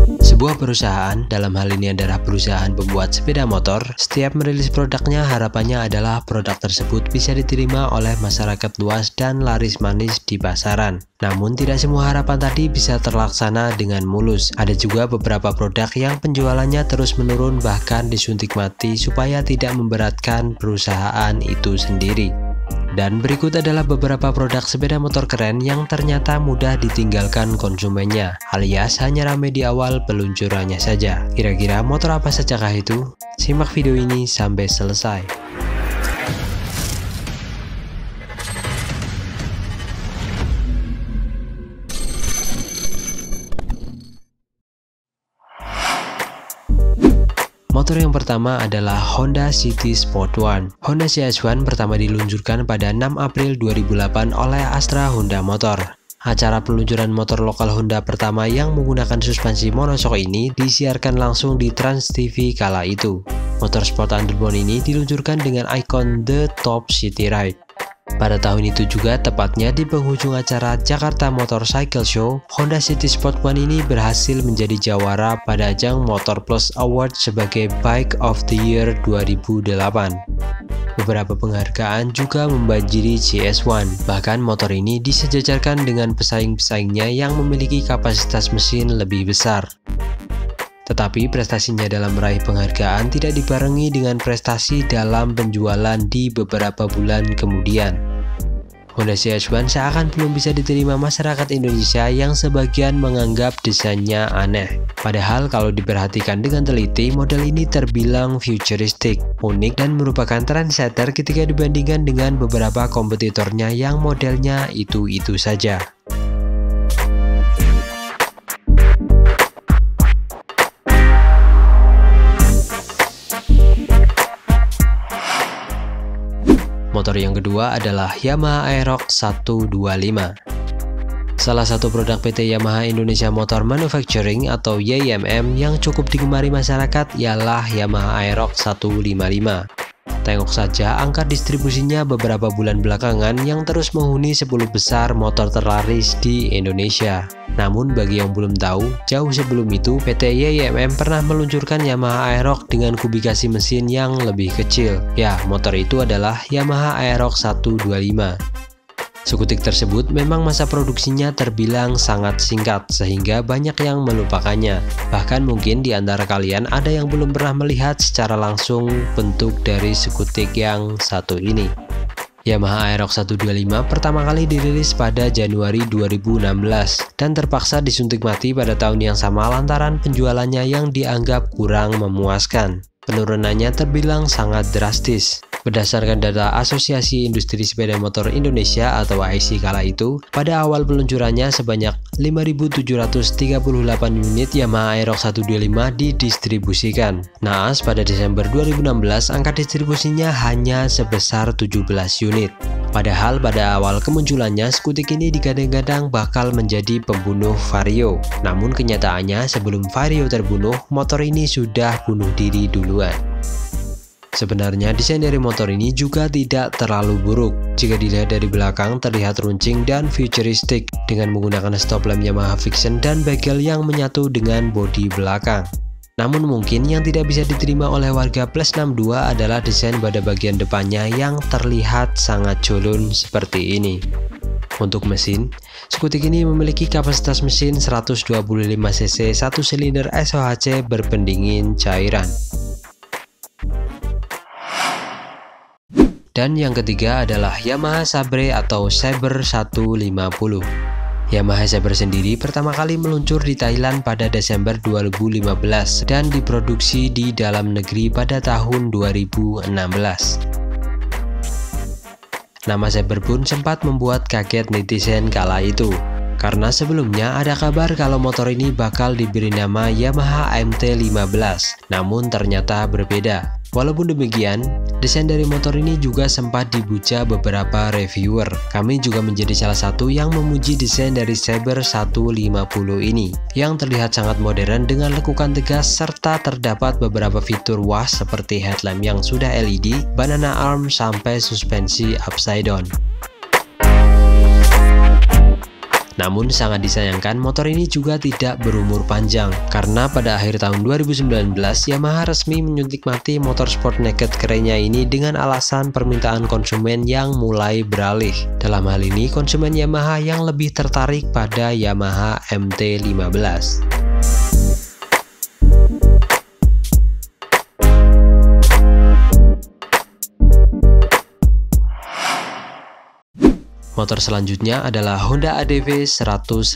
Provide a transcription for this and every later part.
Sebuah perusahaan, dalam hal ini adalah perusahaan pembuat sepeda motor, setiap merilis produknya harapannya adalah produk tersebut bisa diterima oleh masyarakat luas dan laris manis di pasaran. Namun tidak semua harapan tadi bisa terlaksana dengan mulus. Ada juga beberapa produk yang penjualannya terus menurun bahkan disuntik mati supaya tidak memberatkan perusahaan itu sendiri. Dan berikut adalah beberapa produk sepeda motor keren yang ternyata mudah ditinggalkan konsumennya, alias hanya ramai di awal peluncurannya saja. Kira-kira motor apa sajakah itu? Simak video ini sampai selesai. Motor yang pertama adalah Honda City Sport One. Honda CS1 pertama diluncurkan pada 6 April 2008 oleh Astra Honda Motor. Acara peluncuran motor lokal Honda pertama yang menggunakan suspensi monoshock ini disiarkan langsung di Trans TV kala itu. Motor sport underbone ini diluncurkan dengan ikon The Top City Ride. Pada tahun itu juga, tepatnya di penghujung acara Jakarta Motorcycle Show, Honda City Sport One ini berhasil menjadi jawara pada ajang Motor Plus Award sebagai Bike of the Year 2008. Beberapa penghargaan juga membanjiri CS1, bahkan motor ini disejajarkan dengan pesaing-pesaingnya yang memiliki kapasitas mesin lebih besar. Tetapi prestasinya dalam meraih penghargaan tidak dibarengi dengan prestasi dalam penjualan di beberapa bulan kemudian. Honda CS1 seakan belum bisa diterima masyarakat Indonesia yang sebagian menganggap desainnya aneh. Padahal kalau diperhatikan dengan teliti, model ini terbilang futuristik, unik dan merupakan trendsetter ketika dibandingkan dengan beberapa kompetitornya yang modelnya itu-itu saja. Motor yang kedua adalah Yamaha Aerox 125. Salah satu produk PT Yamaha Indonesia Motor Manufacturing atau YIMM yang cukup digemari masyarakat ialah Yamaha Aerox 155. Tengok saja angka distribusinya beberapa bulan belakangan yang terus menghuni 10 besar motor terlaris di Indonesia. Namun bagi yang belum tahu, jauh sebelum itu PT YIMM pernah meluncurkan Yamaha Aerox dengan kubikasi mesin yang lebih kecil. Ya, motor itu adalah Yamaha Aerox 125. Skutik tersebut memang masa produksinya terbilang sangat singkat sehingga banyak yang melupakannya. Bahkan mungkin di antara kalian ada yang belum pernah melihat secara langsung bentuk dari skutik yang satu ini. Yamaha Aerox 125 pertama kali dirilis pada Januari 2016 dan terpaksa disuntik mati pada tahun yang sama lantaran penjualannya yang dianggap kurang memuaskan. Penurunannya terbilang sangat drastis. Berdasarkan data Asosiasi Industri Sepeda Motor Indonesia atau AISI kala itu, pada awal peluncurannya sebanyak 5.738 unit Yamaha Aerox 125 didistribusikan. Naas pada Desember 2016 angka distribusinya hanya sebesar 17 unit. Padahal pada awal kemunculannya skutik ini digadang-gadang bakal menjadi pembunuh Vario. Namun kenyataannya sebelum Vario terbunuh, motor ini sudah bunuh diri duluan. Sebenarnya desain dari motor ini juga tidak terlalu buruk. Jika dilihat dari belakang terlihat runcing dan futuristik dengan menggunakan stop lamp Yamaha Vision dan bagel yang menyatu dengan bodi belakang. Namun mungkin yang tidak bisa diterima oleh warga plus 62 adalah desain pada bagian depannya yang terlihat sangat culun seperti ini. Untuk mesin, skutik ini memiliki kapasitas mesin 125 cc 1 silinder SOHC berpendingin cairan. Dan yang ketiga adalah Yamaha Sabre atau Saber 150. Yamaha Saber sendiri pertama kali meluncur di Thailand pada Desember 2015 dan diproduksi di dalam negeri pada tahun 2016. Nama Saber pun sempat membuat kaget netizen kala itu, karena sebelumnya ada kabar kalau motor ini bakal diberi nama Yamaha MT-15, namun ternyata berbeda. Walaupun demikian, desain dari motor ini juga sempat dibuka beberapa reviewer. Kami juga menjadi salah satu yang memuji desain dari Saber 150 ini, yang terlihat sangat modern dengan lekukan tegas serta terdapat beberapa fitur wah seperti headlamp yang sudah LED, banana arm, sampai suspensi upside down. Namun sangat disayangkan motor ini juga tidak berumur panjang, karena pada akhir tahun 2019 Yamaha resmi menyuntikmati motor sport naked kerennya ini dengan alasan permintaan konsumen yang mulai beralih. Dalam hal ini konsumen Yamaha yang lebih tertarik pada Yamaha MT-15. Motor selanjutnya adalah Honda ADV 150.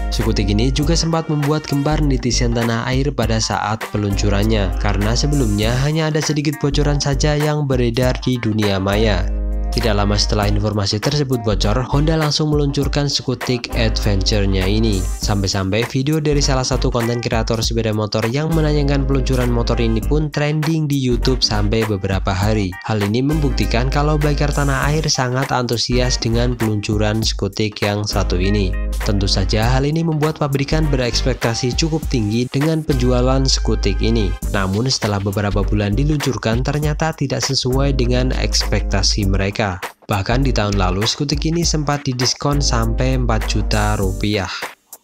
Skutik ini juga sempat membuat gembar netizen tanah air pada saat peluncurannya, karena sebelumnya hanya ada sedikit bocoran saja yang beredar di dunia maya. Tidak lama setelah informasi tersebut bocor, Honda langsung meluncurkan skutik adventure-nya ini. Sampai-sampai video dari salah satu konten kreator sepeda motor yang menayangkan peluncuran motor ini pun trending di YouTube sampai beberapa hari. Hal ini membuktikan kalau biker tanah air sangat antusias dengan peluncuran skutik yang satu ini. Tentu saja hal ini membuat pabrikan berekspektasi cukup tinggi dengan penjualan skutik ini. Namun setelah beberapa bulan diluncurkan ternyata tidak sesuai dengan ekspektasi mereka. Bahkan di tahun lalu skutik ini sempat didiskon sampai 4 juta rupiah.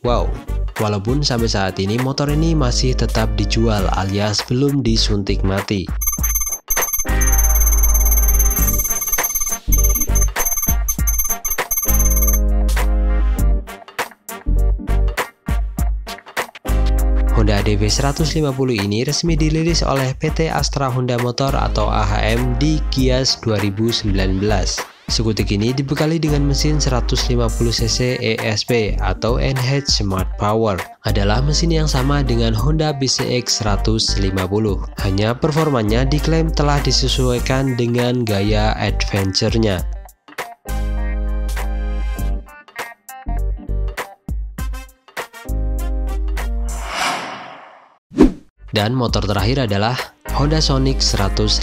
Wow, walaupun sampai saat ini motor ini masih tetap dijual alias belum disuntik mati. Honda ADV 150 ini resmi dirilis oleh PT Astra Honda Motor atau AHM di Gias 2019. Skutik ini dibekali dengan mesin 150cc ESP atau Enhanced Smart Power. Adalah mesin yang sama dengan Honda BCX 150. Hanya performanya diklaim telah disesuaikan dengan gaya adventure-nya. Dan motor terakhir adalah Honda Sonic 150.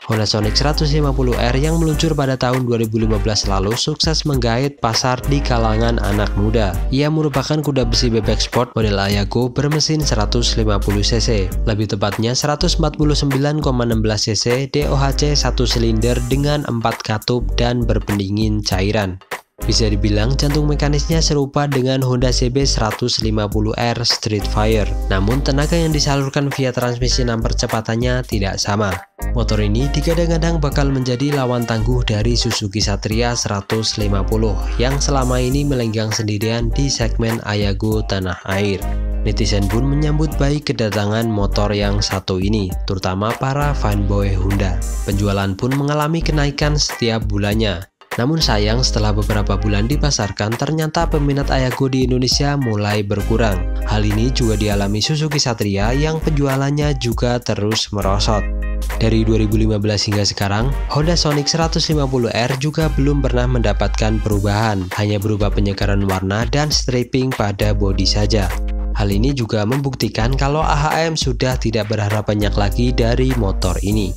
Honda Sonic 150R yang meluncur pada tahun 2015 lalu sukses menggait pasar di kalangan anak muda. Ia merupakan kuda besi bebek sport model Ayago bermesin 150cc, lebih tepatnya 149,16cc DOHC 1 silinder dengan 4 katup dan berpendingin cairan. Bisa dibilang jantung mekanisnya serupa dengan Honda CB 150R Streetfire, namun tenaga yang disalurkan via transmisi 6 percepatannya tidak sama. Motor ini digadang-gadang bakal menjadi lawan tangguh dari Suzuki Satria 150 yang selama ini melenggang sendirian di segmen Ayago tanah air. Netizen pun menyambut baik kedatangan motor yang satu ini, terutama para fanboy Honda. Penjualan pun mengalami kenaikan setiap bulannya. Namun sayang setelah beberapa bulan dipasarkan ternyata peminat Ayago di Indonesia mulai berkurang. Hal ini juga dialami Suzuki Satria yang penjualannya juga terus merosot. Dari 2015 hingga sekarang, Honda Sonic 150R juga belum pernah mendapatkan perubahan, hanya berupa penyekaran warna dan striping pada bodi saja. Hal ini juga membuktikan kalau AHM sudah tidak berharap banyak lagi dari motor ini.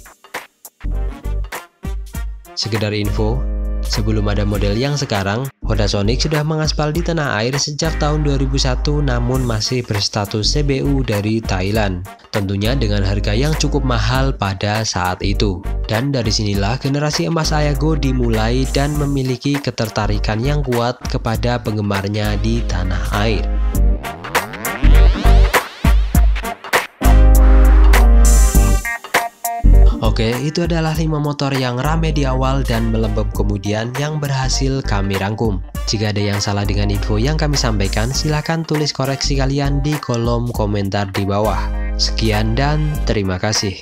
Sekedar info, sebelum ada model yang sekarang, Honda Sonic sudah mengaspal di tanah air sejak tahun 2001 namun masih berstatus CBU dari Thailand. Tentunya dengan harga yang cukup mahal pada saat itu. Dan dari sinilah generasi emas Ayago dimulai dan memiliki ketertarikan yang kuat kepada penggemarnya di tanah air. Oke, itu adalah 5 motor yang rame di awal dan melembab kemudian yang berhasil kami rangkum. Jika ada yang salah dengan info yang kami sampaikan, silahkan tulis koreksi kalian di kolom komentar di bawah. Sekian dan terima kasih.